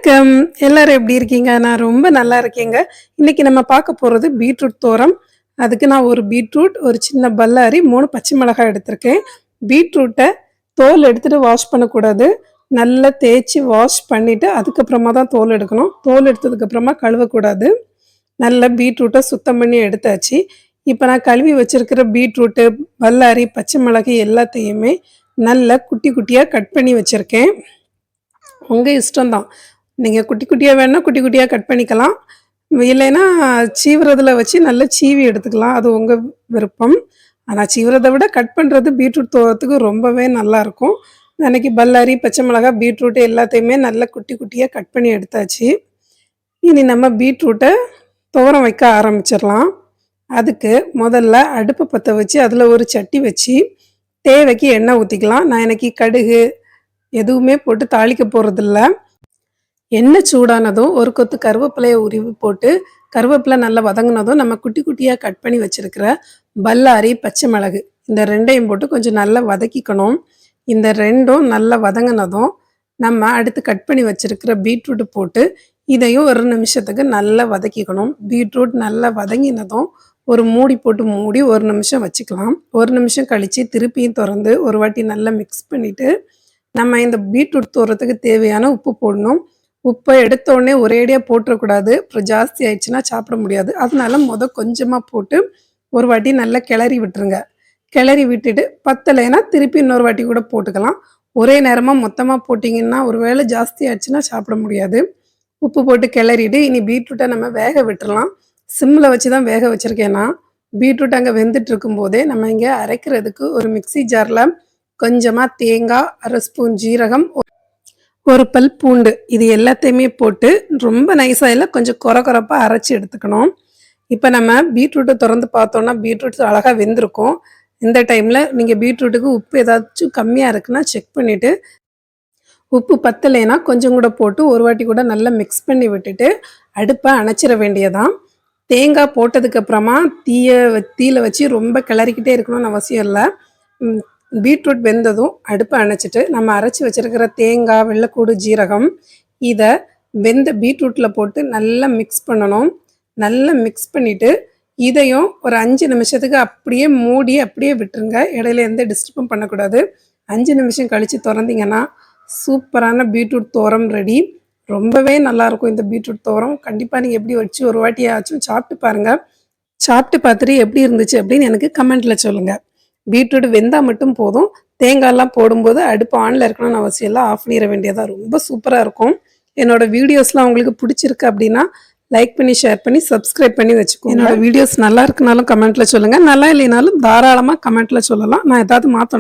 வணக்கம். எல்லாரும் எப்படி இருக்கீங்க? நான் ரொம்ப நல்லா இருக்கேங்க. இன்னைக்கு நம்ம பார்க்க போறது பீட்ரூட் தோரம். அதுக்கு நான் ஒரு பீட்ரூட், ஒரு சின்ன பல்லாரி, 3 பச்சை மிளகாய் எடுத்திருக்கேன். பீட்ரூட்ட தோல் எடுத்துட்டு வாஷ் பண்ணக்கூடாது. நல்லா தேய்ச்சி வாஷ் பண்ணிட்டு அதுக்கப்புறமா தான் தோல் எடுக்கணும். தோல் எடுத்ததுக்கப்புறமா கழுவக்கூடாது. நல்லா பீட்ரூட்டை சுத்தம் பண்ணி எடுத்தாச்சு. இப்போ நான் கழுவி வச்சிருக்கிற பீட்ரூட்டு, பல்லாரி, பச்சை மிளகாய் எல்லாத்தையுமே நல்லா குட்டி குட்டியாக கட் பண்ணி வச்சுருக்கேன். உங்கள் இஷ்டம்தான். நீங்கள் குட்டி குட்டியாக வேணால் குட்டி குட்டியாக கட் பண்ணிக்கலாம். இல்லைன்னா சீவுறதுல வச்சு நல்லா சீவி எடுத்துக்கலாம். அது உங்கள் விருப்பம். ஆனால் சீவுறதை விட கட் பண்ணுறது பீட்ரூட் தோரத்துக்கு ரொம்பவே நல்லாயிருக்கும். அன்றைக்கி பல்லாரி, பச்சை மிளகாய், பீட்ரூட்டு எல்லாத்தையுமே நல்லா குட்டி குட்டியாக கட் பண்ணி எடுத்தாச்சு. இனி நம்ம பீட்ரூட்டை துவரம் வைக்க ஆரம்பிச்சிடலாம். அதுக்கு முதல்ல அடுப்பை பற்ற வச்சு அதில் ஒரு சட்டி வச்சு தேவைக்கு எண்ணெய் ஊற்றிக்கலாம். நான் இன்றைக்கி கடுகு எதுவுமே போட்டு தாளிக்க போகிறதில்ல. எண்ணெய் சூடானதும் ஒரு கொத்து கருவேப்பிலையை உருவி போட்டு கருவேப்பிலை நல்லா வதங்கினதும் நம்ம குட்டி குட்டியாக கட் பண்ணி வச்சுருக்கிற பல்லாரி, பச்சை மிளகு இந்த ரெண்டையும் போட்டு கொஞ்சம் நல்லா வதக்கிக்கணும். இந்த ரெண்டும் நல்லா வதங்கினதும் நம்ம அடுத்து கட் பண்ணி வச்சுருக்கிற பீட்ரூட்டு போட்டு இதையும் ஒரு நிமிஷத்துக்கு நல்லா வதக்கிக்கணும். பீட்ரூட் நல்லா வதங்கினதும் ஒரு மூடி போட்டு மூடி ஒரு நிமிஷம் வச்சுக்கலாம். ஒரு நிமிஷம் கழித்து திருப்பியும் திறந்து ஒரு வாட்டி நல்லா மிக்ஸ் பண்ணிவிட்டு நம்ம இந்த பீட்ரூட் தோரத்துக்கு தேவையான உப்பு போடணும். உப்பை எடுத்தோடனே ஒரேடியாக போட்டுறக்கூடாது. அப்புறம் ஜாஸ்தி ஆயிடுச்சுன்னா சாப்பிட முடியாது. அதனால கொஞ்சமாக போட்டு ஒரு வாட்டி நல்லா கிளறி விட்டுருங்க. கிளறி விட்டுட்டு பத்தலைன்னா திருப்பி இன்னொரு வாட்டி கூட போட்டுக்கலாம். ஒரே நேரமாக மொத்தமாக போட்டிங்கன்னா ஒரு வேளை ஜாஸ்தி ஆயிடுச்சுன்னா சாப்பிட முடியாது. உப்பு போட்டு கிளறிட்டு இனி பீட்ரூட்டை நம்ம வேக விட்டுறலாம். சிம்மில் வச்சு தான் வேக வச்சுருக்கேன்னா பீட்ரூட் அங்கே வெந்துட்டு இருக்கும்போதே நம்ம இங்கே அரைக்கிறதுக்கு ஒரு மிக்சி ஜாரில் கொஞ்சமாக தேங்காய், 1/2 ஸ்பூன் ஜீரகம், ஒரு பல் பூண்டு இது எல்லாத்தையுமே போட்டு ரொம்ப நைஸாக இல்லை கொஞ்சம் கொரப்பாக அரைச்சி எடுத்துக்கணும். இப்போ நம்ம பீட்ரூட்டை திறந்து பார்த்தோன்னா பீட்ரூட் அழகாக வெந்திருக்கும். இந்த டைமில் நீங்கள் பீட்ரூட்டுக்கு உப்பு ஏதாச்சும் கம்மியாக இருக்குன்னா செக் பண்ணிவிட்டு உப்பு பத்தலைன்னா கொஞ்சம் கூட போட்டு ஒரு வாட்டி கூட நல்லா மிக்ஸ் பண்ணி விட்டுட்டு அடுப்பை அணைச்சிட வேண்டியதான். தேங்காய் போட்டதுக்கப்புறமா தீயில் வச்சு ரொம்ப கிளறிக்கிட்டே இருக்கணும்னு அவசியம் இல்லை. பீட்ரூட் வெந்ததும் அடுப்பை அணைச்சிட்டு நம்ம அரைச்சி வச்சுருக்கிற தேங்காய், வெள்ளைக்கூடு, ஜீரகம் இதை வெந்த பீட்ரூட்டில் போட்டு நல்லா மிக்ஸ் பண்ணணும். நல்லா மிக்ஸ் பண்ணிவிட்டு இதையும் ஒரு 5 நிமிஷத்துக்கு அப்படியே மூடி அப்படியே விட்டுருங்க. இடையில எந்த டிஸ்டர்பும் பண்ணக்கூடாது. 5 நிமிஷம் கழித்து திறந்தீங்கன்னா சூப்பரான பீட்ரூட் தோரம் ரெடி. ரொம்பவே நல்லாயிருக்கும் இந்த பீட்ரூட் தோரம். கண்டிப்பாக நீங்கள் எப்படி வச்சு ஒரு வாட்டியாச்சும் சாப்பிட்டு பாருங்கள். சாப்பிட்டு பார்த்துட்டு எப்படி இருந்துச்சு அப்படின்னு எனக்கு கமெண்ட்டில் சொல்லுங்கள். பீட்ரூட் வெந்தால் மட்டும் போதும். தேங்காயெல்லாம் போடும்போது அடுப்பு ஆனில் இருக்கணும்னு அவசியம் இல்லை. ஆஃப் பண்ணிட வேண்டியதாக ரொம்ப சூப்பராக இருக்கும். என்னோடய வீடியோஸ்லாம் உங்களுக்கு பிடிச்சிருக்கு அப்படின்னா லைக் பண்ணி, ஷேர் பண்ணி, சப்ஸ்கிரைப் பண்ணி வச்சுக்கோங்க. என்னோடய வீடியோஸ் நல்லா இருக்குனாலும் கமெண்ட்டில் சொல்லுங்கள். நல்லா இல்லைனாலும் தாராளமாக கமெண்ட்டில் சொல்லலாம். நான் ஏதாவது மாற்றணும்